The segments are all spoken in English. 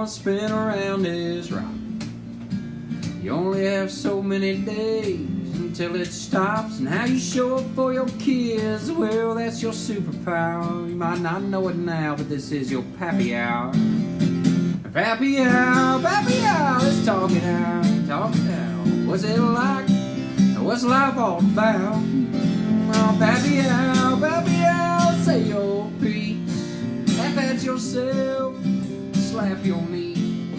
gonna spin around this rock. You only have so many days until it stops, and how you show up for your kids, well, that's your superpower. You might not know it now, but this is your Pappy Hour. Pappy Hour, let's talk it out, talk it out. What's it like? What's life all about? Oh, Pappy Hour, say your piece. Laugh at yourself, slap your knee.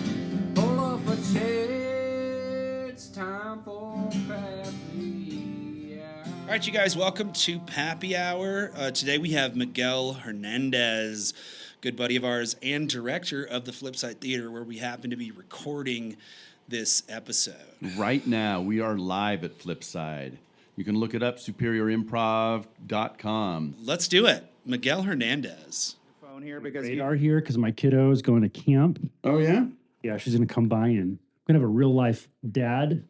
Pull up a chair, it's time for Pappy Hour. All right, you guys, welcome to Pappy Hour. Today we have Miguel Hernández, good buddy of ours and director of the Flipside Theatre, where we happen to be recording this episode. Right now, we are live at Flipside. You can look it up, superiorimprov.com. Let's do it. Miguel Hernández. Phone here because Radar here because my kiddo is going to camp. Oh, yeah? Yeah, she's going to come by and we're going to have a real life dad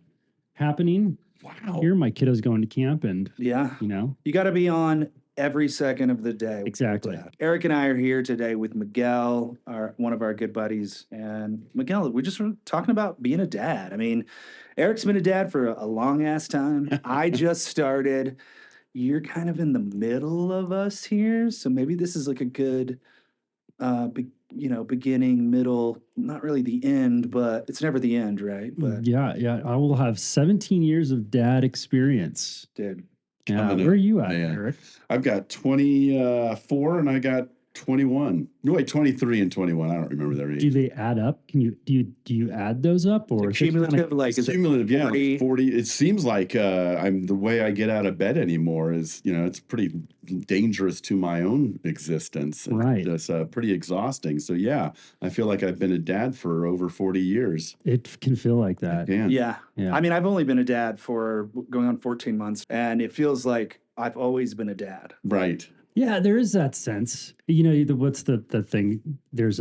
happening. Wow. Here, my kiddo's going to camp and, yeah, you know. you got to be on every second of the day. Exactly. Eric and I are here today with Miguel, one of our good buddies. And Miguel, we just were talking about being a dad. I mean, Eric's been a dad for a long ass time. I just started. You're kind of in the middle of us here. So maybe this is like a good, beginning, middle, not really the end, but it's never the end, right? But Yeah. I will have 17 years of dad experience. dude, Yeah, Coming where are up, you at, man. Eric? I've got 24 and I got 21. No, wait, 23 and 21. I don't remember their age. Do they add up? Do you add those up or it's is it kinda- cumulative, like is it Cumulative, yeah, 40? like 40. It seems like I'm the way I get out of bed anymore is, it's pretty dangerous to my own existence. And Right. It's pretty exhausting. So, yeah, I feel like I've been a dad for over 40 years. It can feel like that. Yeah. Yeah. Yeah. I mean, I've only been a dad for going on 14 months, and it feels like I've always been a dad. Right. Yeah, there is that sense. What's the thing? There's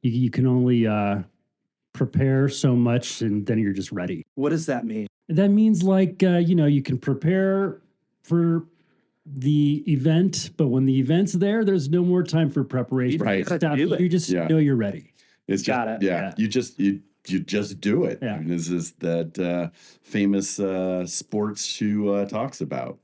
you can only prepare so much and then you're just ready. What does that mean? That means like you can prepare for the event, but when the event's there, there's no more time for preparation. Right. You just Yeah. know you're ready. It's Got just, it. yeah, Yeah. you just do it. Yeah. And this is that famous sports shoe talks about.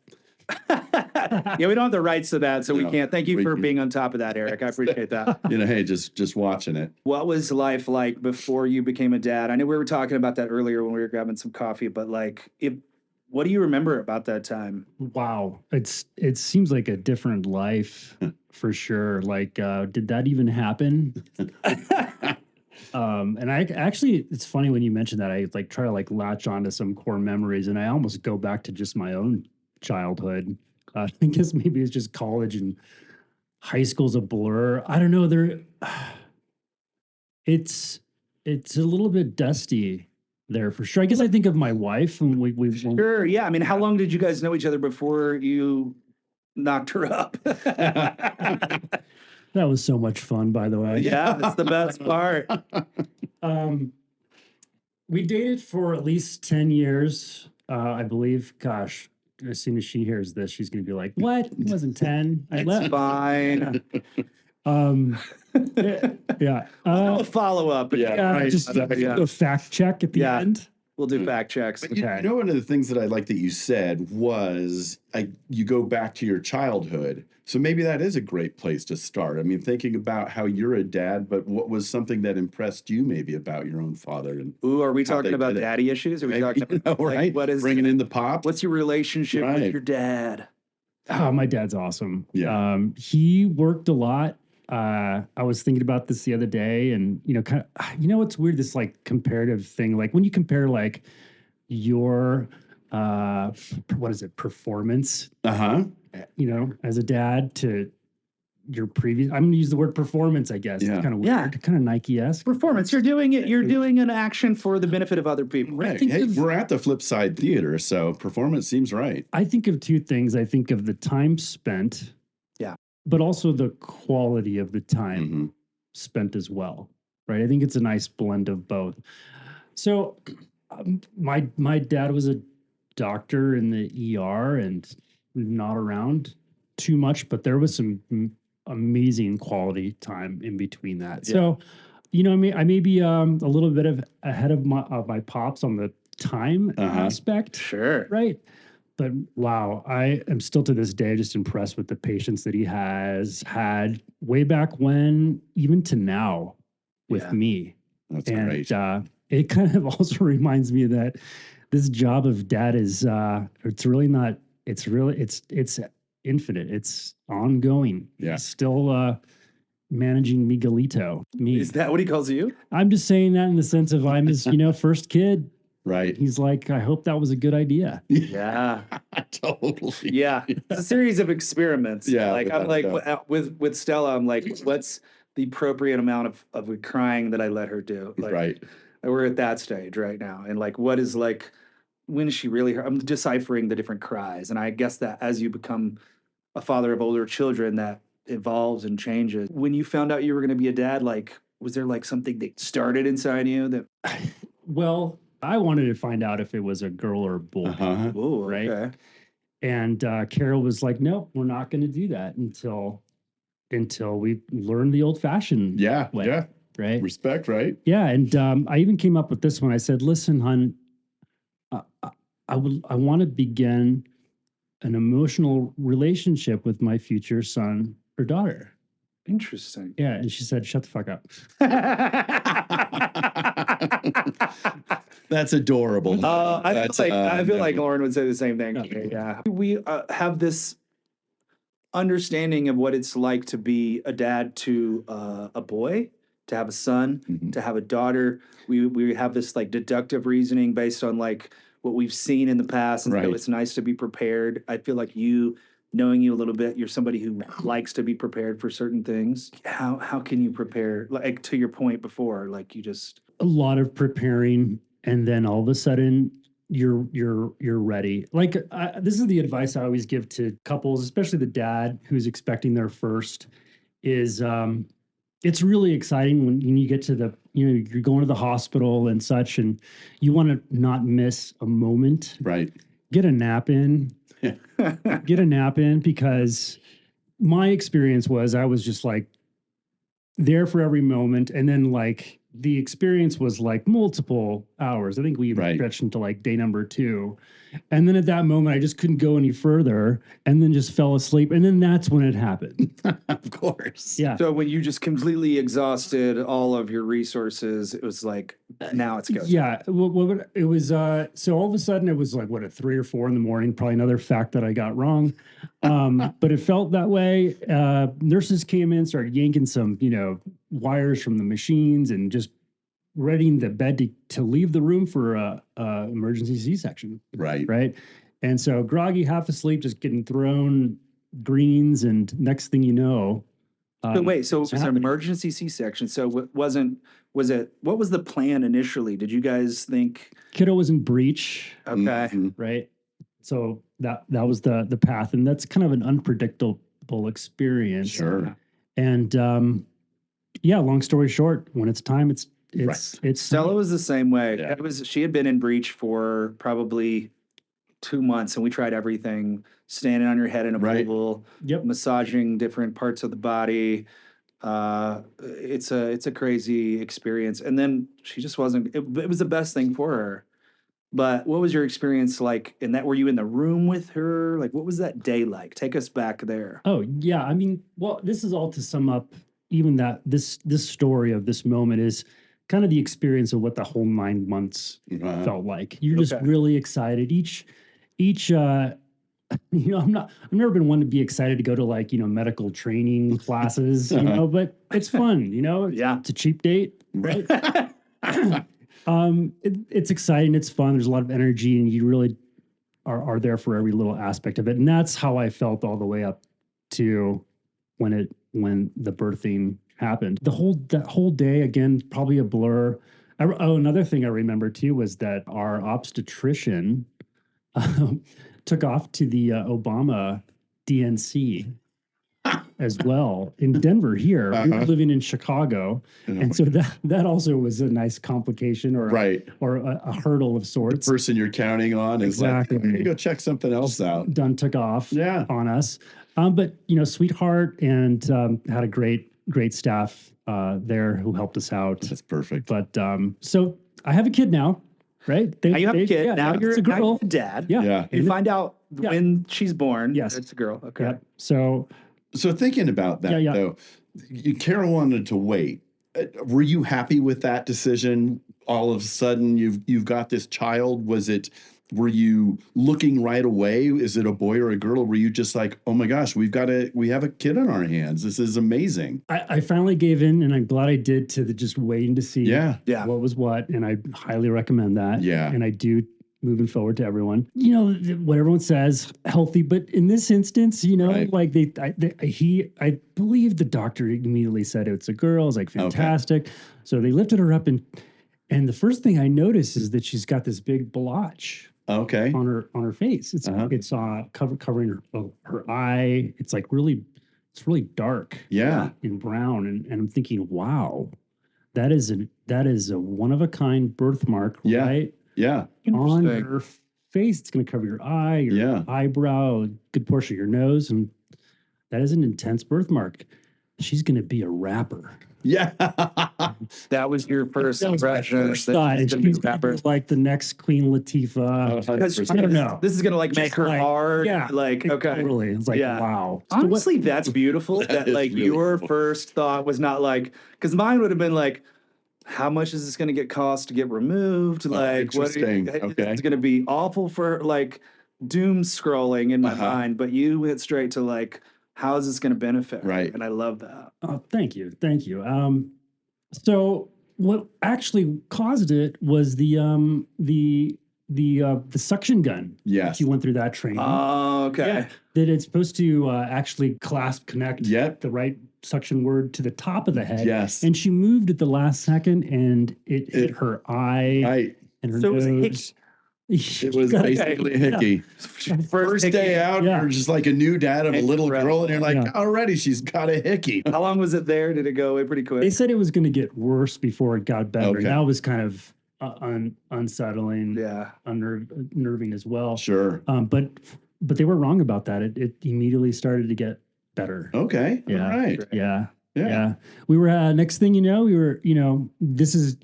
Yeah, we don't have the rights to that, so we No, can't. Thank you we for can- being on top of that, Eric. I appreciate that. Hey, just watching it. What was life like before you became a dad? I know we were talking about that earlier when we were grabbing some coffee, but what do you remember about that time? Wow. It seems like a different life for sure. Like, did that even happen? And I actually, it's funny when you mention that, I try to latch onto some core memories and I almost go back to just my own childhood. I guess maybe it's just college and high school's a blur. I don't know. It's a little bit dusty there for sure. I guess I think of my wife and we Sure, yeah. I mean, how long did you guys know each other before you knocked her up? that was so much fun, by the way. Yeah, that's the best part. We dated for at least 10 years, I believe. Gosh, as soon as she hears this, she's going to be like, what? It wasn't 10. I left. Fine. Yeah. A follow up. Yeah, right. just Yeah. a fact check at the Yeah. end. We'll do fact checks. But Okay. one of the things that I like that you said was you go back to your childhood. So maybe that is a great place to start. I mean, thinking about how you're a dad, but what was something that impressed you maybe about your own father? And Ooh, are we how talking they about did it. daddy issues? Are we talking about right? what is Bringing in the pop? what's your relationship with Right. your dad? Oh, my dad's awesome. Yeah. He worked a lot. I was thinking about this the other day and, what's weird, this comparative thing, when you compare your, performance, Uh-huh. as a dad to your previous, I'm going to use the word performance, I guess. Yeah. It's kind of Yeah. weird, kind of Nike-esque. Performance. You're doing it. You're doing an action for the benefit of other people. Right. think Hey, of- we're at the Flipside Theatre, so performance seems right. I think of two things. I think of the time spent. Yeah. But also the quality of the time Mhm. spent as well, right? I think it's a nice blend of both. So my dad was a doctor in the ER and not around too much, but there was some amazing quality time in between that. Yeah. So I may be a little bit ahead of my pops on the time aspect, Sure. right? But wow, I am still to this day just impressed with the patience that he has had way back when, even to now with Yeah. me. That's And great. it kind of also reminds me that this job of dad is it's really not, it's infinite. It's ongoing. Yeah. He's still managing Miguelito. Me. Is that what he calls you? I'm just saying that in the sense of I'm his, first kid. Right. He's like, I hope that was a good idea. Yeah. Totally. Yeah. It's a series of experiments. Yeah, Like I'm like without with Stella, I'm like, what's the appropriate amount of crying that I let her do? Like, Right. we're at that stage right now. And like, what is like, when is she really hurt? I'm deciphering the different cries. And I guess that as you become a father of older children, that evolves and changes. When you found out you were going to be a dad, like, was there like something that started inside you that, Well, I wanted to find out if it was a girl or a boy. Uh-huh. oh, Right. okay. And Carol was like, nope, we're not going to do that until we learn the old fashioned Yeah. way. Yeah. Right. Respect, right? Yeah. And I even came up with this one. I said, listen, hon, I want to begin an emotional relationship with my future son or daughter. Interesting. Yeah. And she said, shut the fuck up. That's adorable. I feel like Lauren would say the same thing. Okay. Yeah. We have this understanding of what it's like to be a dad to a boy, to have a son, Mhm. to have a daughter. We have this like deductive reasoning based on like what we've seen in the past, and so Right. it's nice to be prepared. I feel like knowing you a little bit, you're somebody who likes to be prepared for certain things. How can you prepare? Like to your point before, like you just A lot of preparing, and then all of a sudden you're ready. Like this is the advice I always give to couples, especially the dad who's expecting their first. Is it's really exciting when you get to you're going to the hospital and such, and you want to not miss a moment. Right. Get a nap in. Get a nap in, because my experience was I was just like there for every moment, and then like the experience was like multiple hours. I think we even Right. stretched into like day number 2. And then at that moment, I just couldn't go any further, and then just fell asleep. And then that's when it happened. Of course. Yeah. so when you just completely exhausted all of your resources, it was like now it's go. Yeah. Well, it was, so all of a sudden it was like, at 3 or 4 in the morning, probably another fact that I got wrong. But it felt that way. Nurses came in, started yanking some, wires from the machines, and just readying the bed to leave the room for a emergency C-section. Right. Right. And so groggy, half asleep, just getting thrown greens. And next thing you know, So wait, so it it's was an happening. emergency C-section. So what was the plan initially? Did you guys think, Kiddo was in breach. okay, Mhm. Right. So that was the path. And that's kind of an unpredictable experience. Sure. And yeah, long story short, when it's time, it's Stella was the same way. Yeah. She had been in breach for probably 2 months, and we tried everything, standing on your head in a Right. bubble, Yep. massaging different parts of the body. It's a crazy experience. And then she just wasn't, it was the best thing for her. But what was your experience like in that? Were you in the room with her? Like, what was that day like? Take us back there. Oh yeah. I mean, well, this is all to sum up even that this story of this moment is kind of the experience of what the whole 9 months Uh-huh. felt like. You're just Okay. really excited. Each I've never been one to be excited to go to like, medical training classes, but it's fun, Yeah. it's a cheap date, right? It's exciting. It's fun. There's a lot of energy, and you really are there for every little aspect of it. And that's how I felt all the way up to when the birthing happened. That whole day, again, probably a blur. Another thing I remember too was that our obstetrician took off to the Obama DNC as well in Denver here. We were Uh-huh. living in Chicago. And so that also was a nice complication or Right. a hurdle of The sorts. person you're counting on is Exactly. like, "Hey, go check something else out." Done took off Yeah. on us. But sweetheart, and had a great great staff there who helped us out. That's perfect. But so I have a kid now, right? Now you have a kid. Yeah, now it's you're a girl. a dad. Yeah. Yeah. You find out Yeah. when she's born. Yes. It's a girl. Okay. Yep. So So thinking about that, Yeah. though, Kara wanted to wait. Were you happy with that decision? All of a sudden, you've got this child. Were you looking right away? Is it a boy or a girl? Were you just like, oh my gosh, we have a kid on our hands. This is amazing. I finally gave in, and I'm glad I did, to the just waiting to see Yeah. Yeah. what was what, and I highly recommend that. Yeah. And I do, moving forward, to everyone. You know what everyone says, healthy, but in this instance, you know, Right. like I believe the doctor immediately said it's a girl. I was like, fantastic. So they lifted her up, and the first thing I noticed is that she's got this big blotch Okay. on her face. It's covering her eye. It's like really dark. Yeah. In brown, and I'm thinking, wow, that is a one of a kind birthmark, Yeah. right? Yeah. On Interesting. your face. It's going to cover your eye, your Yeah. eyebrow, a good portion of your nose, and that is an intense birthmark. She's going to be a rapper. Yeah. That was your first That was my impression. first that thought. she's And gonna be she's a gonna rapper. be like the next Queen Latifah. 'Cause I don't know. This is gonna like make Just her like- hard. yeah, Like, okay. Totally. It's like, Yeah. wow. So what- Honestly, that's beautiful. that is like really your cool. first thought was not like, because mine would have been like, how much is this going to get cost to get removed? Like, what? interesting. Okay. It's going to be awful for like doom scrolling in my Uh-huh. mind. But you went straight to like, how is this going to benefit? her? Right. And I love that. Oh, thank you. So what actually caused it was the suction gun. Yes. She went through that training. Oh, okay. Yeah, that it's supposed to actually connect Yep. the right suction word to the top of the head. Yes. And she moved at the last second, and it hit her eye Right. and her So it was a nose. It was basically a hickey. First day out, Yeah. you're just like a new dad of a little girl, and you're like, Yeah. already she's got a hickey. How long was it there? Did it go away pretty quick? They said it was going to get worse before it got better. Okay. That was kind of unsettling, Yeah. unnerving as well. Sure. But they were wrong about that. It immediately started to get better. Okay. Yeah. All right. Yeah. Yeah. Yeah. We were, next thing you know, this is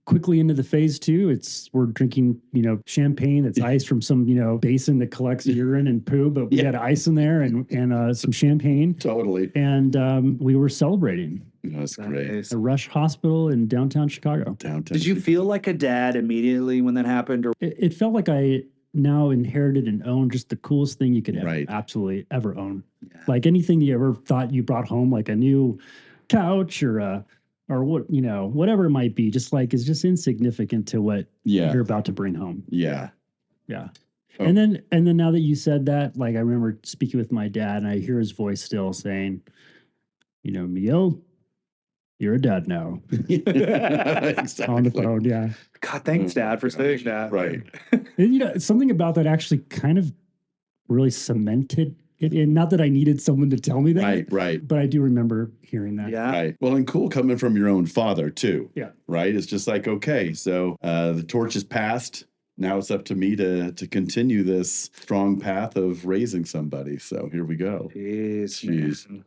quickly into the phase 2. We're drinking, champagne that's ice from some, basin that collects urine and poo, but we had ice in there and some champagne. Totally. And we were celebrating That's great. Nice. at Rush Hospital in downtown Chicago. Downtown. Did you feel like a dad immediately when that happened? Or It felt like I now inherited and owned just the coolest thing you could Right. absolutely ever own. Like anything you ever thought you brought home, like a new couch or what, whatever it might be, just like is just insignificant to what Yeah. you're about to bring home. Yeah. Yeah. Oh. And then now that you said that, like I remember speaking with my dad and I hear his voice still saying, Miguel, you're a dad now. Exactly. On the phone. Yeah. God, thanks, Dad, for saying that. Right. And, something about that actually kind of really cemented it in. Not that I needed someone to tell me that. Right. Right. But I do remember hearing that. Yeah. Right. Well, and cool coming from your own father too. Yeah. Right. It's just like, okay, so the torch is passed. Now it's up to me to continue this strong path of raising somebody. So here we go. Jeez. Jeez. Man.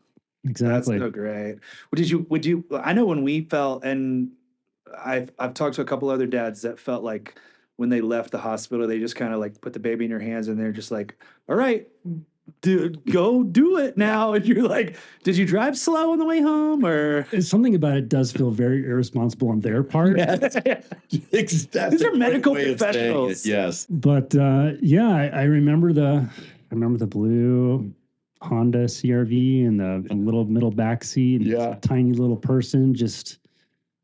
Exactly. That's so great. Would you, I know when we felt, and I've talked to a couple other dads that felt like when they left the hospital, they just kind of like put the baby in your hands and they're just like, all right, dude, go do it now. And you're like, did you drive slow on the way home or? Something about it does feel very irresponsible on their part. These are medical professionals. Yes. But I remember the blue Honda CRV and the little middle back seat. And Yeah. tiny little person just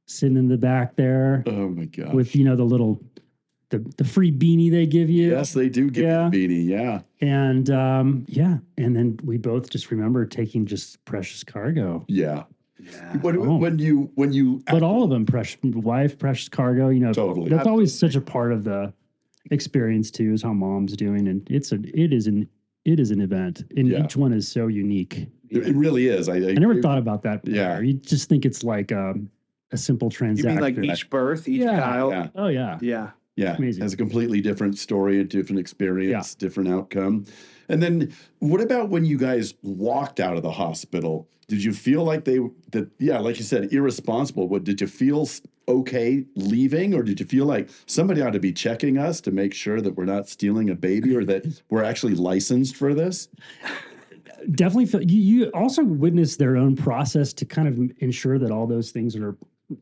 sitting in the back there Oh my God. with the free beanie they give you. Yes, they do give Yeah. you a beanie. Yeah. And and then we both just remember taking just precious cargo. Yeah. Yeah. When you But all of them, precious wife, precious cargo. Totally. That's always such a part of the experience too. Is how mom's doing, and it is an event, and Yeah. each one is so unique. it really is. I I never thought about that. Before. Yeah. You just think it's like a simple You transaction. mean like each birth, each Yeah. child? Yeah. Oh yeah. Yeah. Yeah, Amazing. has a completely different story, a different experience, different outcome. And then what about when you guys walked out of the hospital? Did you feel like like you said, irresponsible? What did you feel okay leaving, or did you feel like somebody ought to be checking us to make sure that we're not stealing a baby or that we're actually licensed for this? Definitely feel you also witness their own process to kind of ensure that all those things are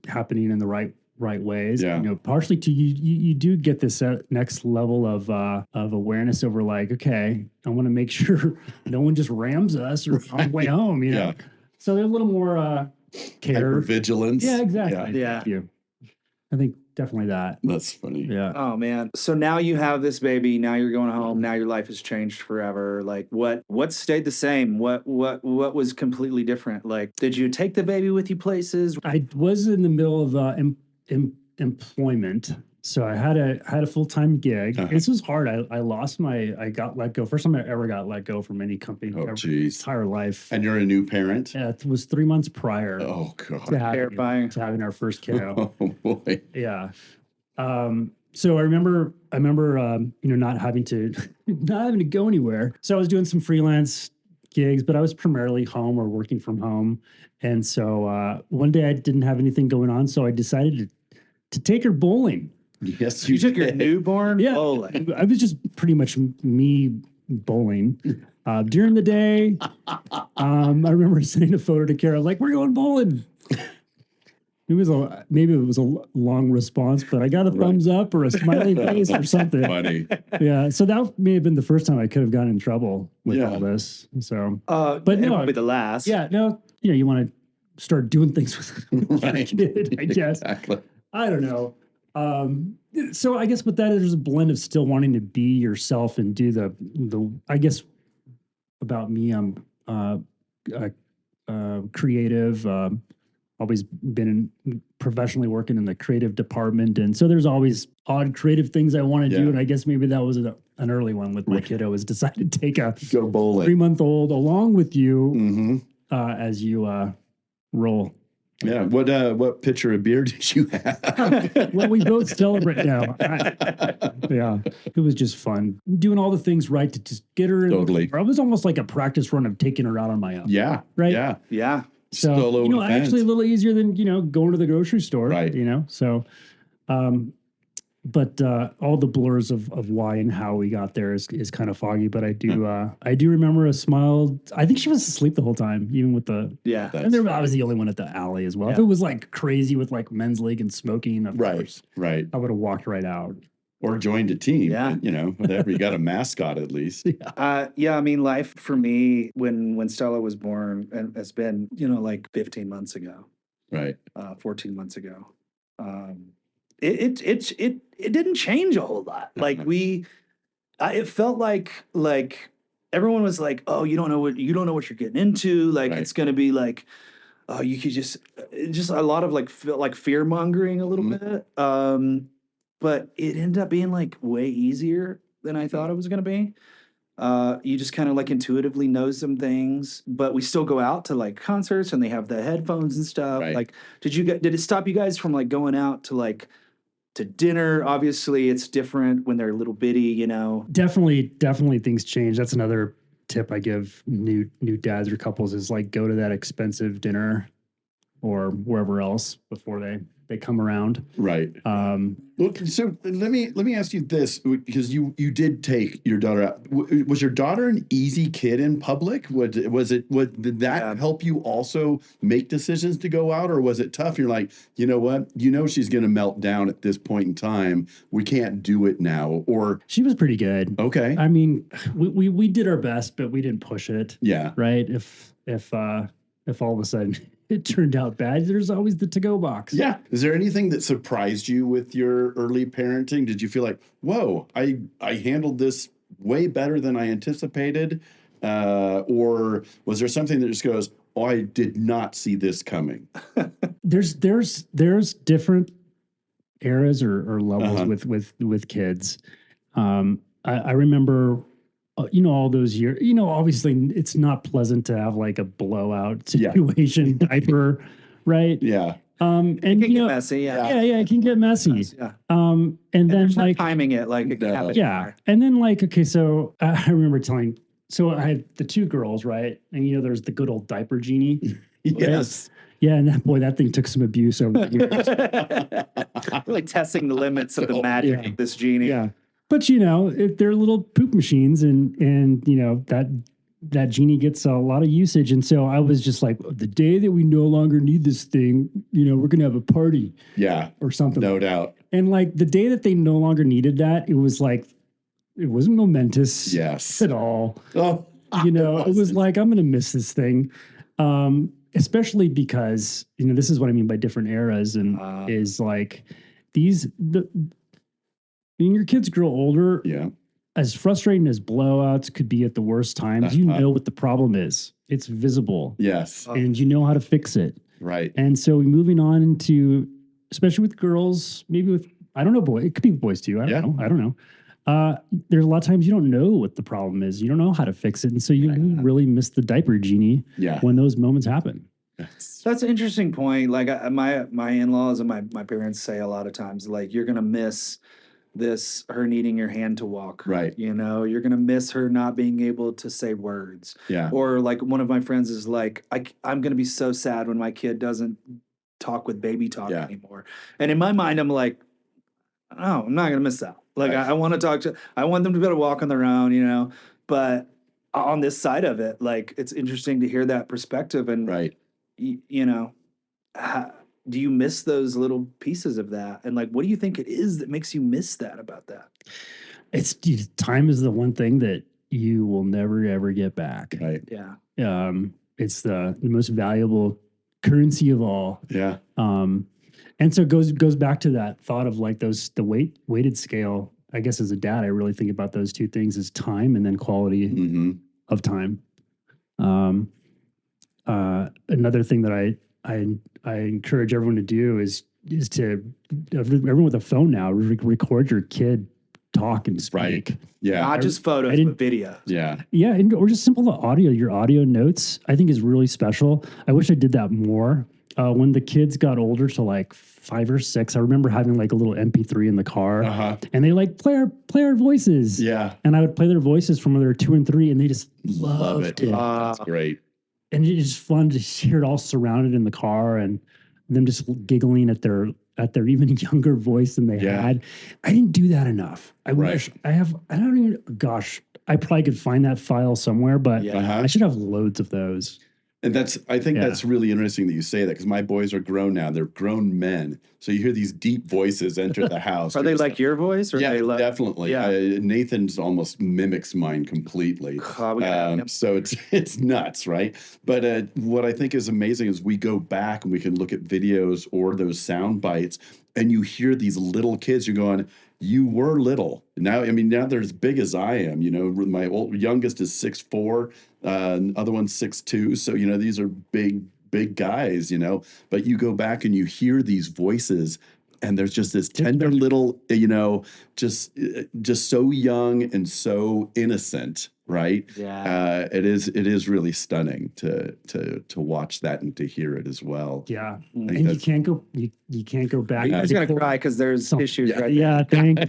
happening in the right ways. Yeah. You know, partially to you do get this next level of awareness over like, okay, I want to make sure no one just rams us or on the way home, you know. Yeah. So there's a little more care. Hypervigilance. Yeah, exactly. Yeah. Thank you. I think definitely that. That's funny. Yeah. Oh man. So now you have this baby, now you're going home, now your life has changed forever. Like what stayed the same? What was completely different? Like did you take the baby with you places? I was in the middle of employment, so I had a full-time gig. This was hard. I got let go. First time I ever got let go from any company. Oh, ever, geez. entire life. And you're a new parent? Yeah, it was 3 months prior Oh, God. to Terrifying. having our first kiddo. Oh, boy. Yeah. So I remember, not having to go anywhere. So I was doing some freelance gigs, but I was primarily home or working from home. And so one day I didn't have anything going on, so I decided to take her bowling. Yes, You took your did. newborn? Yeah, bowling. I was just pretty much me bowling during the day. I remember sending a photo to Kara, like, "We're going bowling." Maybe it was a long response, but I got a thumbs up or a smiley face or something. Funny. Yeah, so that may have been the first time I could have gotten in trouble with all this. So, But no, it won't be the last. yeah, no, you want to start doing things with your Right. kid, I guess. Exactly. I don't know. So I guess with that, there's a blend of still wanting to be yourself and do the. I guess about me, I'm creative. Always been professionally working in the creative department, and so there's always odd creative things I want to do. And I guess maybe that was an early one with my kiddo. Was decided to take a Go bowling. 3-month-old along with you Mm-hmm. as you roll. Yeah. What pitcher of beer did you have? Well, we both celebrate now. Yeah, it was just fun doing all the things right to just get her. Totally. It was almost like a practice run of taking her out on my own. Yeah. Right? Yeah. Yeah. So Solo event. actually a little easier than going to the grocery store. Right. So, but all the blurs of why and how we got there is kind of foggy. But I do remember a smile. I think she was asleep the whole time, even with the. Yeah. And I was the only one at the alley as well. If Yeah. it was like crazy with like men's league and smoking, of course, Right. I would have walked right out. Or joined a team. Yeah. Whatever. You got a mascot at least. Yeah, I mean, life for me when Stella was born, and it's been, like 15 months ago, Right. 14 months ago. It didn't change a whole lot. Like it felt like everyone was like, "Oh, you don't know what you're getting into. Like Right. it's gonna be like, oh, you could just a lot of like fear mongering a little bit." But it ended up being like way easier than I thought it was going to be. You just kind of like intuitively know some things, but we still go out to like concerts and they have the headphones and stuff. Right. Like, did it stop you guys from like going out to dinner? Obviously it's different when they're little bitty, Definitely things change. That's another tip I give new dads or couples is like go to that expensive dinner or wherever else before they come around. Right. Look, so let me ask you this, because you did take your daughter out. Was your daughter an easy kid in public? Did that help you also make decisions to go out, or was it tough? You're like, you know what? She's going to melt down at this point in time. We can't do it now. Or She was pretty good. okay. I mean, we did our best, but we didn't push it. Yeah. Right. If all of a sudden it turned out bad, there's always the to-go box. Yeah. Is there anything that surprised you with your early parenting? Did you feel like, whoa, I handled this way better than I anticipated? Or was there something that just goes, oh, I did not see this coming? There's different eras or levels with kids. I remember all those years, obviously it's not pleasant to have like a blowout situation diaper, right? Yeah. And It can you get know, messy. Yeah. yeah, it can get messy. Yeah. And And then there's no like, timing it like it can No. happen. yeah, and then like, okay, so I remember telling, so I had the two girls, right? And you know, there's the good old diaper genie. Yes. Yeah, and that thing took some abuse over the years. Really testing the limits of the magic yeah. of this genie. Yeah, but you know, if they're little poop machines, and you know that genie gets a lot of usage, and so I was just like, the day that we no longer need this thing, you know, we're gonna have a party Yeah. or something. No doubt. And like the day that they no longer needed that, it was like it wasn't momentous Yes. at all. Oh, You know, it was wasn't. like I'm gonna miss this thing. Especially because, you know, this is what I mean by different eras, and is like when your kids grow older, Yeah. as frustrating as blowouts could be at the worst times, you Uh-huh. know what the problem is. It's visible, Yes. and you know how to fix it. Right. And so moving on into, especially with girls, maybe with, I don't know, boy, it could be with boys too. I don't know. There's a lot of times you don't know what the problem is. You don't know how to fix it. And so you really miss the diaper genie Yeah. when those moments happen. Yes. That's an interesting point. Like my in-laws and my parents say a lot of times, like, you're gonna miss her needing your hand to walk. Right. You know, you're gonna miss her not being able to say words. Yeah. Or like one of my friends is like, I'm gonna be so sad when my kid doesn't talk with baby talk Yeah. anymore. And in my mind, I'm like, oh, I'm not gonna miss that. Like Right. I want them to be able to walk on their own, you know. But on this side of it, like, it's interesting to hear that perspective. And Right. you know, do you miss those little pieces of that? And like, what do you think it is that makes you miss that about that? It's time is the one thing that you will never ever get back. Right. Yeah. It's the most valuable currency of all. Yeah. And so it goes back to that thought of like the weighted scale. I guess as a dad, I really think about those two things as time and then quality Mm-hmm. of time. Another thing that I encourage everyone to do is to everyone with a phone now record your kid talk and speak. Right. Yeah. Not just photos, but video. Yeah. Yeah, or just simple audio. Your audio notes, I think, is really special. I wish I did that more. When the kids got older to like 5 or 6, I remember having like a little MP3 in the car, Uh-huh. and they like play our voices. Yeah. And I would play their voices from when they were 2 and 3, and they just Love loved it. it. That's great. And it's just fun to hear it all surrounded in the car, and them just giggling at their even younger voice than they Yeah. had. I didn't do that enough. I Right. wish I don't even, gosh, I probably could find that file somewhere, but Yeah. Uh-huh. I should have loads of those. And I think Yeah. that's really interesting that you say that, because my boys are grown now. They're grown men. So you hear these deep voices enter the house. Are they like your voice? Or Yeah, they like, definitely. Yeah. Nathan's almost mimics mine completely. Oh, we got him. So it's nuts, right? But what I think is amazing is we go back and we can look at videos or those sound bites, and you hear these little kids. You're going, you were little. Now they're as big as I am. You know, my youngest is 6'4", other one's 6'2". So these are big guys. But you go back and you hear these voices, and there's just this tender little, just so young and so innocent, right? Yeah. It is really stunning to watch that and to hear it as well. Yeah, think and you that's- can't go back. I'm just gonna cry because there's Some- issues right Yeah, thank.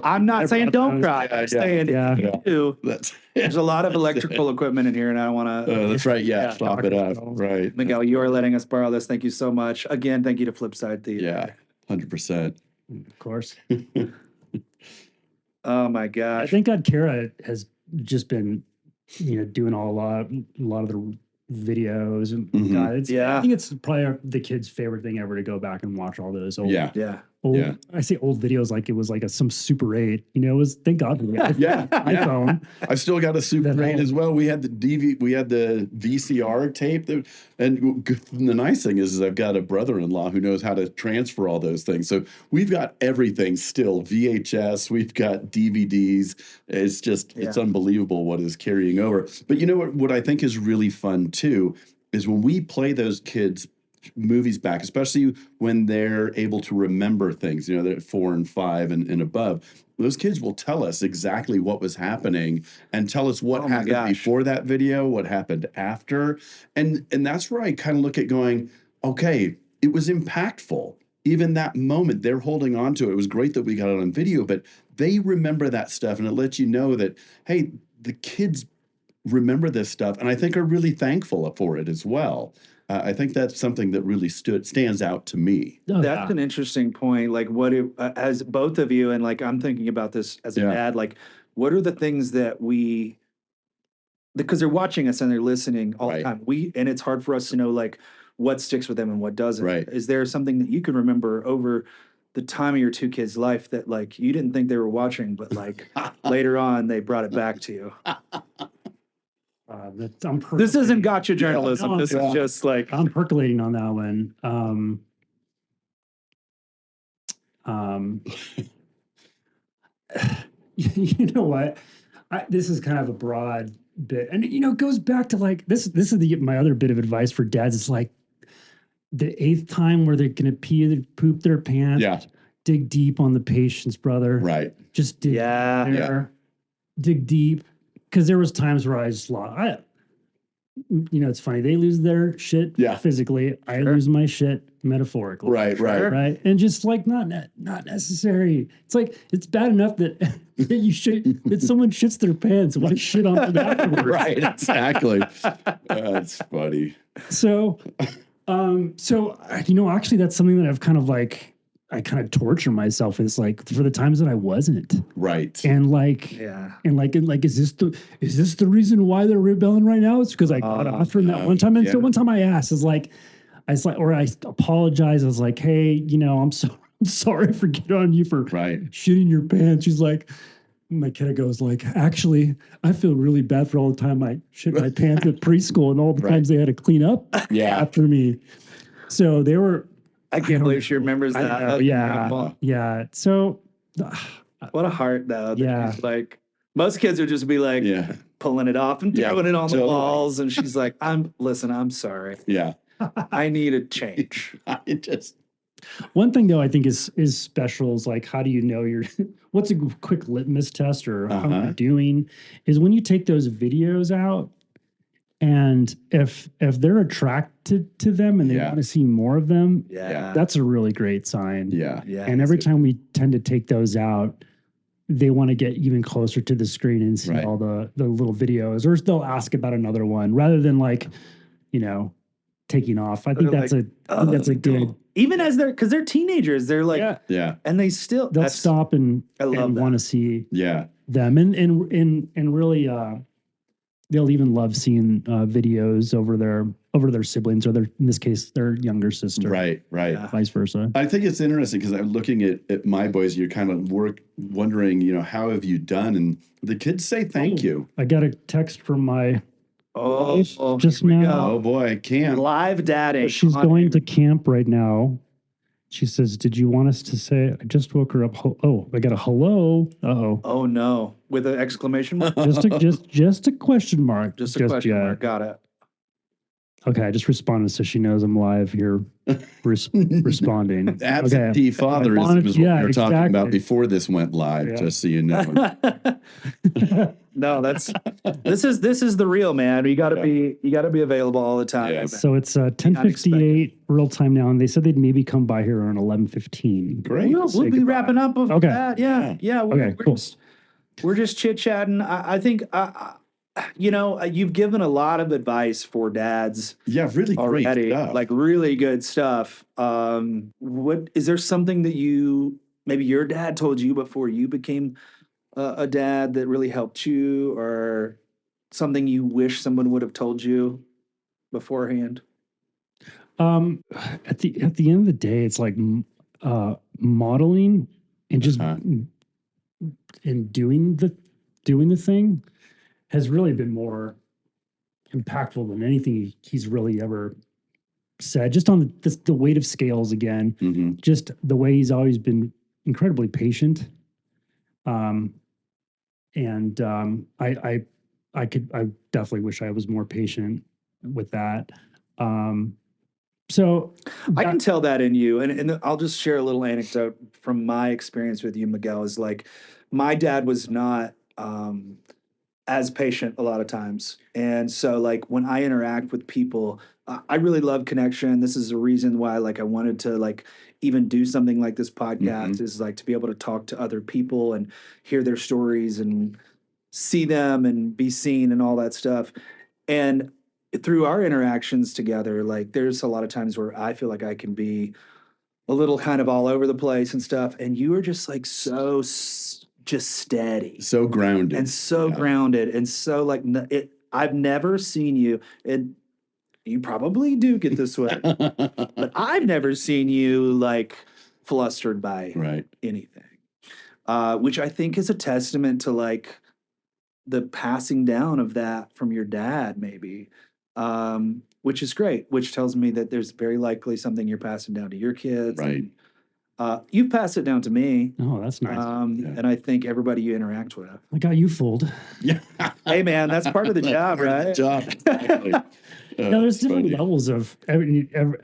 I'm not saying don't cry. Yeah, I'm saying yeah. you do. That's There's a lot of electrical equipment in here, and I don't want to. that's right. Yeah, Yeah. stop it up. Right. Miguel, you are letting us borrow this. Thank you so much. Again, thank you to Flipside Theatre. Yeah, 100%. Of course. Oh my I gosh. think God Kara has just been, doing a lot of the videos and Mhm. God, Yeah. I think it's probably the kids' favorite thing ever to go back and watch all those old, Yeah. Yeah. old I say old videos like it was like some Super 8. It was thank God for the Yeah. iPhone. I've still got a Super That 8 whole- as well. We had the VCR tape, and the nice thing is I've got a brother-in-law who knows how to transfer all those things. So we've got everything still, VHS. We've got DVDs. It's just it's unbelievable what is carrying over. But you know what I think is really fun too is when we play those kids movies back, especially when they're able to remember things, they're 4 and 5 and above. Those kids will tell us exactly what was happening and tell us what Oh my happened gosh. before that video, what happened after. And that's where I kind of look at going, okay, it was impactful. Even that moment, they're holding on to it. It was great that we got it on video, but they remember that stuff, and it lets you know that, hey, the kids remember this stuff, and I think are really thankful for it as well. I think that's something that really stands out to me. Oh, That's yeah. an interesting point. Like, as both of you, and like I'm thinking about this as a Yeah. dad, like, what are the things that because they're watching us and they're listening all the Right. time. And it's hard for us to know like what sticks with them and what doesn't. Right. Is there something that you can remember over the time of your two kids' life that like you didn't think they were watching, but like later on they brought it back to you? This isn't gotcha journalism. No, This is just like I'm percolating on that one. You know what? This is kind of a broad bit, and it goes back to like this. This is my other bit of advice for dads. It's like the 8th time where they're gonna poop their pants. Yeah. Dig deep on the patience, brother. Right. Just dig there. Dig deep, because there was times where I just lost. It's funny. They lose their shit physically. I lose my shit metaphorically. Right. And just like not necessary. It's like it's bad enough that that someone shits their pants. Why shit on them afterwards? Right. Exactly. That's funny. So actually, that's something that I've kind of like. I kind of torture myself. It's like for the times that I wasn't. Right. And like, is this the reason why they're rebelling right now? It's because I got off from that one time. And so one time I asked, I apologize. I was like, hey, I'm sorry for getting on you for shitting your pants. She's like, my kid goes like, actually, I feel really bad for all the time I shit my pants at preschool and all the times they had to clean up after me. So they were. I can't believe she remembers that. Yeah. So, what a heart, though. Yeah. Like most kids would just be like pulling it off and throwing it on the walls, and she's like, "I'm sorry. Yeah, I need a change." One thing though, I think is special is like, how do you know what's a quick litmus test or how you're doing is when you take those videos out. And if they're attracted to them and they want to see more of them, that's a really great sign. Yeah. And every time we tend to take those out, they want to get even closer to the screen and see all the little videos, or they'll ask about another one rather than like, taking off. I think that's a good. Even as because they're teenagers, they're like, and they'll stop and want to see them and really. They'll even love seeing videos over their siblings or in this case, their younger sister. Right. Vice versa. I think it's interesting because I'm looking at my boys. You're kind of wondering, how have you done? And the kids say thank you. I got a text from my wife just now. now. Oh boy, camp. Live dadding. She's going to camp right now. She says, "Did you want us to say?" I just woke her up. I got a hello. Oh no! With an exclamation mark. just a question mark. Just a question mark. Got it. Okay, I just responded so she knows I'm live here responding. Absentee fatherism is what we were talking about before this went live, just so you know. No, this is the real man. You gotta be available all the time. Yes. So it's 10:58 real time now, and they said they'd maybe come by here around 11:15. Great. We'll be wrapping up with that. Yeah. Cool. We're just chit chatting. I think you've given a lot of advice for dads. Yeah, really already, great stuff. Like really good stuff. What is there something that maybe your dad told you before you became a dad that really helped you, or something you wish someone would have told you beforehand? At the end of the day, it's like modeling and just and doing the thing has really been more impactful than anything he's really ever said. Just on the weight of scales again, just the way he's always been incredibly patient. I definitely wish I was more patient with that. So I can tell that in you, and I'll just share a little anecdote from my experience with you, Miguel. Is like my dad was not as patient a lot of times. And so like when I interact with people, I really love connection. This is the reason why like I wanted to like even do something like this podcast is like to be able to talk to other people and hear their stories and see them and be seen and all that stuff. And through our interactions together, like there's a lot of times where I feel like I can be a little kind of all over the place and stuff. And you are just like just steady So grounded. and so grounded and so like I've never seen you, and you probably do get this way, but I've never seen you like flustered by Right. anything, which I think is a testament to like the passing down of that from your dad, maybe, which is great, which tells me that there's very likely something you're passing down to your kids. Right. You've passed it down to me. Oh, that's nice. And I think everybody you interact with. I got you fooled. Yeah. Hey, man, that's part of the job, Part of the right? job. Exactly. No, there's different funny. levels of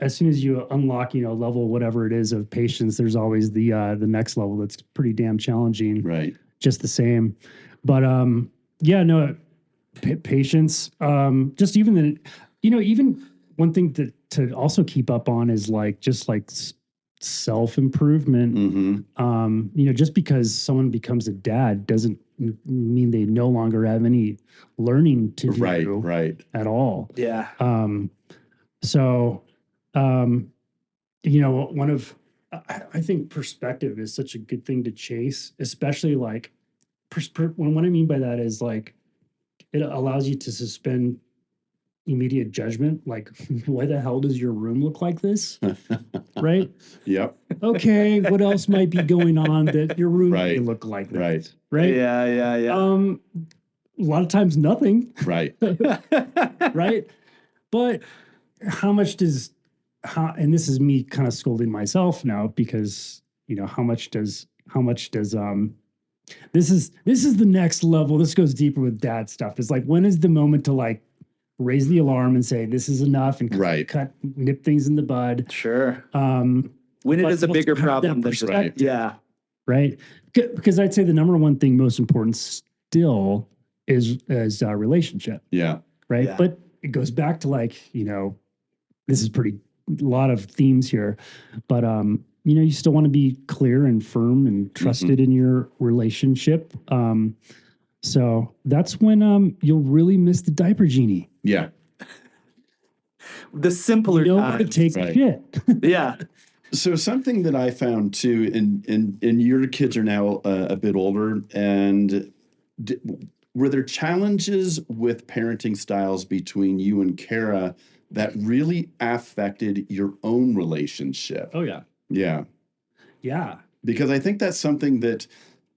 as soon as you unlock, level whatever it is of patience, there's always the next level that's pretty damn challenging. Right. Just the same. But yeah, no, patience. Just even the, even one thing to also keep up on is like just like self-improvement. Mm-hmm. Just because someone becomes a dad doesn't mean they no longer have any learning to do Right. at all. Yeah. So, one of, I think perspective is such a good thing to chase, especially like, what I mean by that is like, it allows you to suspend immediate judgment. Like, why the hell does your room look like this? Right? Yep. Okay, what else might be going on that your room may Right. look like this? Right. Right? Yeah. A lot of times nothing, Right. right? But how much and this is me kind of scolding myself now because how much does this is the next level. This goes deeper with dad stuff. It's like, when is the moment to like raise the alarm and say this is enough and nip things in the bud? Sure. When When it is a bigger problem than just, yeah. Right. Because I'd say the number one thing most important still is relationship. Yeah. Right. Yeah. But it goes back to like, this is a lot of themes here, but you still want to be clear and firm and trusted in your relationship. So that's when you'll really miss the diaper genie. Yeah. The simpler You know how to times. take Right. shit. Yeah. So something that I found too, and your kids are now a bit older, and were there challenges with parenting styles between you and Kara that really affected your own relationship? Oh yeah. Yeah. Yeah. Because I think that's something that,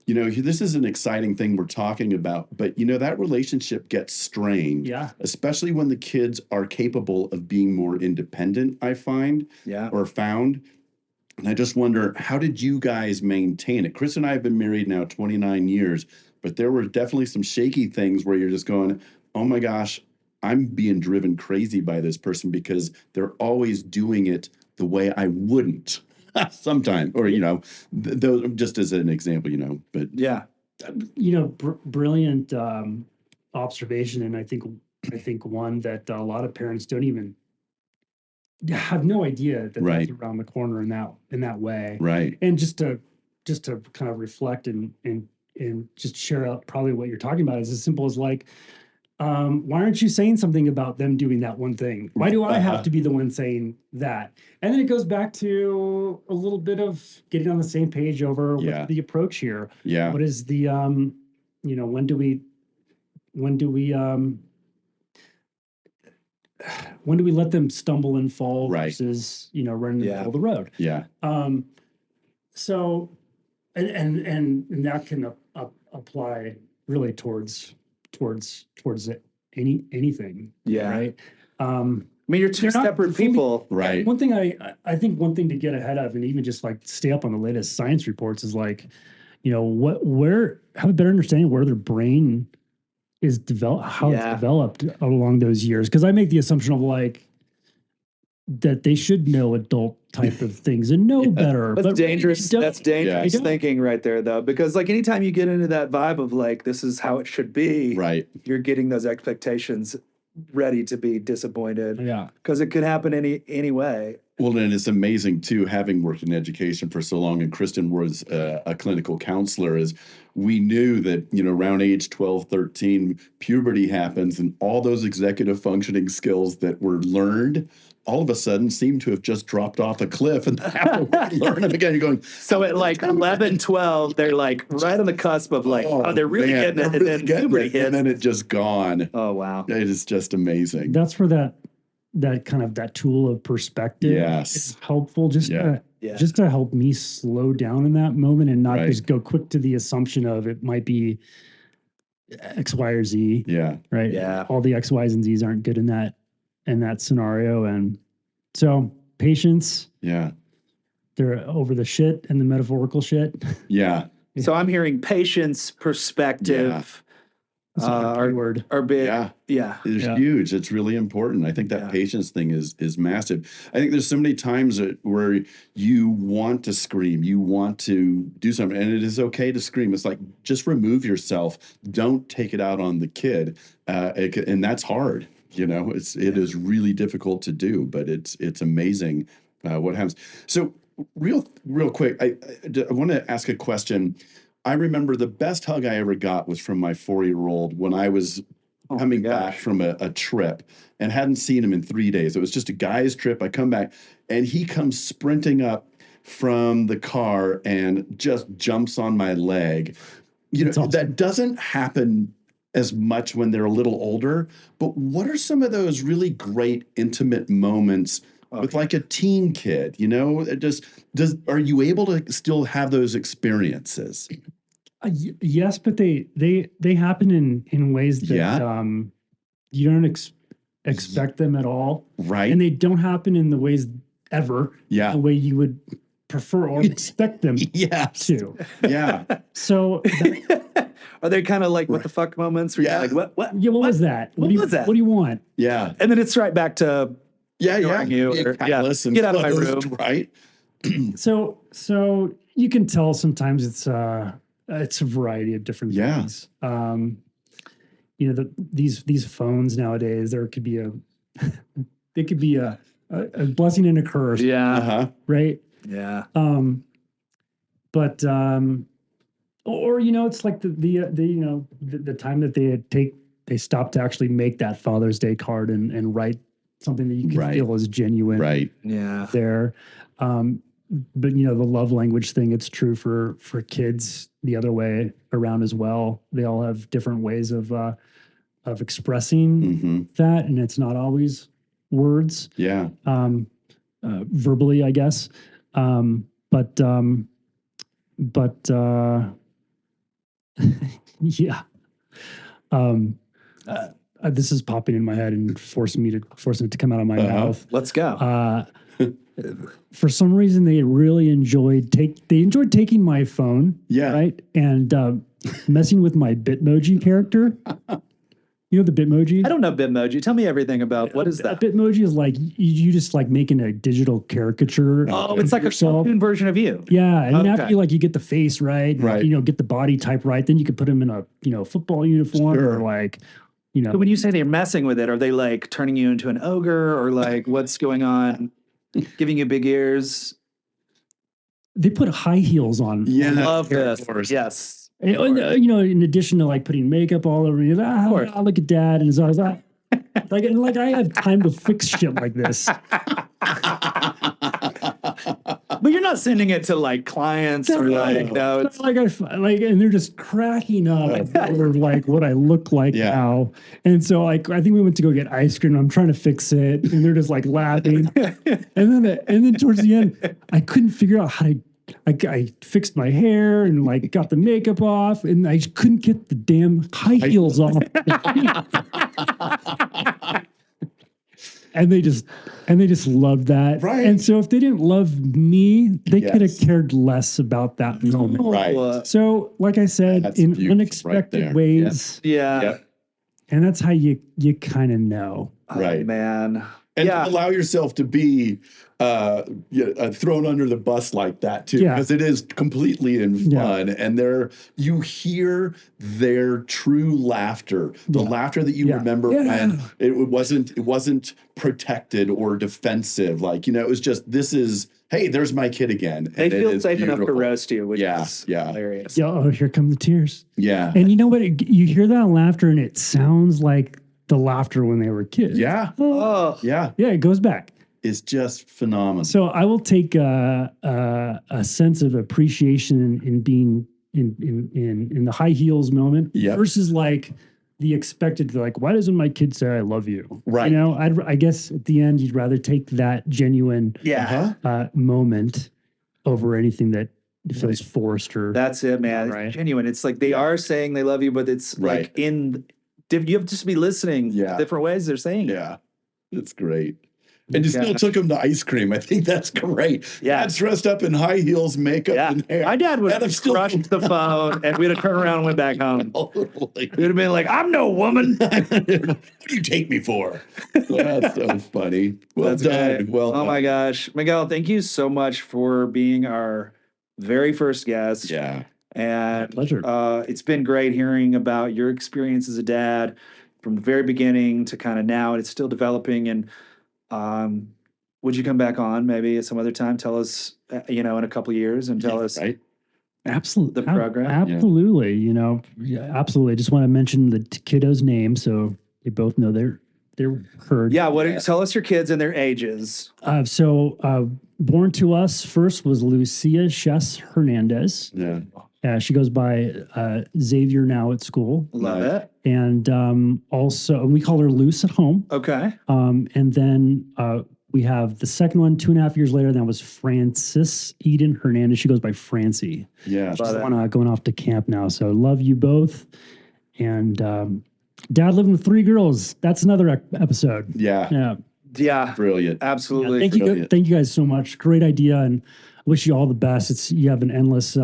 this is an exciting thing we're talking about, but that relationship gets strained. Yeah. Especially when the kids are capable of being more independent, I find. Yeah. Or found. And I just wonder, how did you guys maintain it? Chris and I have been married now 29 years, but there were definitely some shaky things where you're just going, oh my gosh, I'm being driven crazy by this person because they're always doing it the way I wouldn't sometime. Or, those just as an example, but Yeah. Brilliant observation. And I think one that a lot of parents don't even have no idea that Right. that's around the corner in that way. right. And just to kind of reflect and just share out probably what you're talking about is as simple as like, why aren't you saying something about them doing that one thing? Why do I have to be the one saying that? And then it goes back to a little bit of getting on the same page over Yeah. what's the approach here. Yeah. What is the when do we let them stumble and fall Right. versus running in the Yeah. middle of the road? Yeah. So and that can apply really towards anything. Yeah. Right. I mean, you're two They're not separate fully- people. Right. One thing I think one thing to get ahead of and even just like stay up on the latest science reports is like, have a better understanding of where their brain is developed, how Yeah. it's developed along those years. Because I make the assumption of like that they should know adult type of things and know better. That's but dangerous. they don't. That's dangerous They don't. thinking right there, though, because like anytime you get into that vibe of like this is how it should be, Right. you're getting those expectations ready to be disappointed. Yeah. Because it could happen any way. Well, and it's amazing too, having worked in education for so long, and Kristen was a clinical counselor, is we knew that, around age 12, 13, puberty happens, and all those executive functioning skills that were learned all of a sudden seem to have just dropped off a cliff and have to learn them again. You're going, So at like 11, 12, they're like right on the cusp of like, oh, they're really man, getting it. they're And really then getting puberty it, hits. and then it just gone. Oh, wow. It is just amazing. That's where that kind of that tool of perspective Yes. is helpful. Just Yeah. just to help me slow down in that moment and not Right. just go quick to the assumption of it might be X, Y, or Z. Yeah. Right. Yeah. All the X, Y's, and Z's aren't good in that scenario. And so patience, Yeah. they're over the shit and the metaphorical shit. Yeah. So I'm hearing patience, perspective, That's a key word. are big. Yeah. Yeah. It's Yeah. huge. It's really important. I think that Yeah. patience thing is massive. I think there's so many times where you want to scream, you want to do something, and it is okay to scream. It's like, just remove yourself. Don't take it out on the kid, and that's hard. It is really difficult to do, but it's amazing what happens. So real quick, I want to ask a question. I remember the best hug I ever got was from my 4-year-old when I was coming back from a trip and hadn't seen him in 3 days. It was just a guy's trip. I come back and he comes sprinting up from the car and just jumps on my leg. That's awesome. That doesn't happen as much when they're a little older, but what are some of those really great intimate moments with like a teen kid? Are you able to still have those experiences? Yes, but they happen in ways that you don't expect them at all, Right. and they don't happen in the ways ever Yeah. the way you would prefer or expect them Yes. to. Yeah. So Are they kind of like what the fuck moments? Where Yeah. you're like, what? yeah, what was that? What do you, was that? What do you want? Yeah. And then it's right back to Yeah. ignoring you or- Callous and get out of my closed, room. Right. So you can tell sometimes it's a variety of different Yeah. things. These phones nowadays, there could be it could be a blessing and a curse, yeah, Uh-huh. right? yeah. But it's like the time that they stop to actually make that Father's Day card and write something that you can Right. feel is genuine Right. Yeah. there. But the love language thing, it's true for kids the other way around as well. They all have different ways of expressing Mm-hmm. that, and it's not always words. Yeah. Verbally, I guess. But yeah. This is popping in my head and forcing it to come out of my mouth. Let's go. For some reason, they really enjoyed taking my phone, Yeah. right, and messing with my Bitmoji character. You know the Bitmoji? I don't know Bitmoji. Tell me everything about what is that? Bitmoji is like you just like making a digital caricature. Oh, it's like a yourself. cartoon version of you. Yeah, and then Okay. after you get the face right, and, Right. get the body type right, then you can put them in a football uniform Sure. or like So when you say they're messing with it, are they like turning you into an ogre or like what's going on? Giving you big ears? they put high heels on. Yeah. Love of this. course. Yes. And, in addition to like putting makeup all over you, course. look at dad, and his eyes, like I have time to fix shit like this. But you're not sending it to like clients or like no, it's And they're just cracking up over like what I look like Yeah. now. And so I think we went to go get ice cream. I'm trying to fix it, and they're just like laughing. and then towards the end, I couldn't figure out how to. I fixed my hair and like got the makeup off, and I just couldn't get the damn high heels off. And they just loved that. Right. And so if they didn't love me, they Yes. could have cared less about that moment. Right. So, like I said, That's in beautiful right unexpected there. ways, yeah. Yep. and that's how you kind of know. Oh, Right. man. And Yeah. allow yourself to be thrown under the bus like that too, Yeah. because it is completely in Yeah. fun. And you hear their true laughter, the Yeah. laughter that you Yeah. remember when it wasn't protected or defensive. Like, it was just, this is, hey, there's my kid again. They And it feel is safe enough to beautiful. roast you, which Yeah, is yeah. hilarious. Yeah, oh, here come the tears. Yeah. And you know what? You hear that laughter, and it sounds like the laughter when they were kids. Yeah. Oh, Yeah. Yeah, it goes back. It's just phenomenal. So I will take a sense of appreciation in being in the high heels moment Yep. versus like the expected, like, why doesn't my kid say I love you? Right. I guess at the end you'd rather take that genuine yeah. Uh-huh. moment over anything that feels forced or That's it, man. Right. It's genuine. It's like they are saying they love you, but it's Right. like you have to just be listening Yeah. different ways they're saying it. Yeah. It's great. And you Yeah. still took him to ice cream. I think that's great. Yeah. Dad's dressed up in high heels, makeup, Yeah. and hair. My dad would And I'm have still- crushed the phone and we'd have turned around and went back home. Totally. We'd have been like, I'm no woman. What do you take me for? That's so funny. Well That's done. great. Well Oh done. my gosh. Miguel, thank you so much for being our very first guest. Yeah. And pleasure. it's been great hearing about your experience as a dad from the very beginning to kind of now. And it's still developing. And would you come back on maybe at some other time? Tell us, in a couple of years and tell us. Right? Absolutely. The program? Absolutely. Absolutely. I just want to mention the kiddos' names so they both know they're heard. Yeah. Tell us your kids and their ages. Born to us first was Lucia Chess Hernandez. Yeah. She goes by Xavier now at school. Love Right. it. And also, we call her Luce at home. Okay. And then we have the second one 2.5 years later. That was Frances Eden Hernandez. She goes by Francie. Yeah. She's Love the it. one going off to camp now. So love you both. And Dad living with 3 girls. That's another episode. Yeah. Yeah. Yeah. Brilliant. Absolutely. Thank you. brilliant. Thank you guys so much. Great idea, and I wish you all the best. You have an endless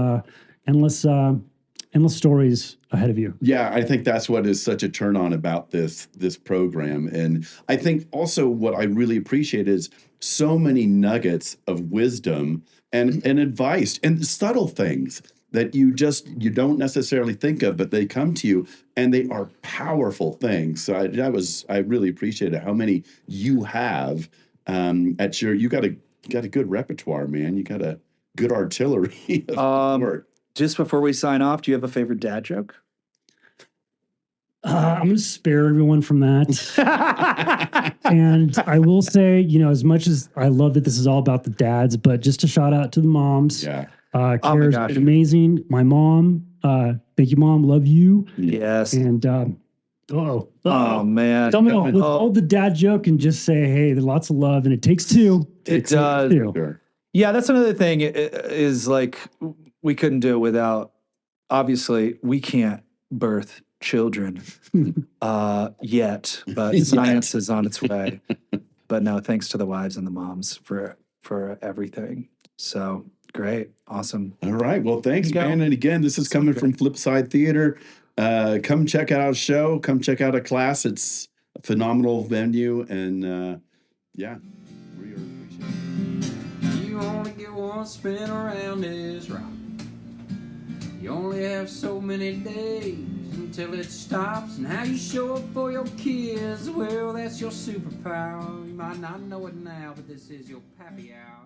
stories ahead of you. Yeah, I think that's what is such a turn on about this program. And I think also what I really appreciate is so many nuggets of wisdom and advice and subtle things that you don't necessarily think of, but they come to you and they are powerful things. So I really appreciated how many you have at you got a good repertoire, man. You got a good artillery of work. Just before we sign off, do you have a favorite dad joke? I'm going to spare everyone from that. And I will say, as much as I love that this is all about the dads, but just a shout out to the moms. Yeah. Kara's gosh. been amazing. My mom, thank you, Mom. Love you. Yes. And Oh man. Tell me with all the dad joke and just say, hey, there's lots of love, and it takes 2. It does. Sure. Yeah, that's another thing is like we couldn't do it without, obviously, we can't birth children yet, but science is on its way. But no, thanks to the wives and the moms for everything. So great. Awesome. All right. Well, thanks, There you go. man. And again, this is coming from Flipside Theater. Come check out our show. Come check out a class. It's a phenomenal venue. And yeah, we appreciate it. You only get one spin around this rock. You only have so many days until it stops. And how you show up for your kids, well, that's your superpower. You might not know it now, but this is your Pappy hour.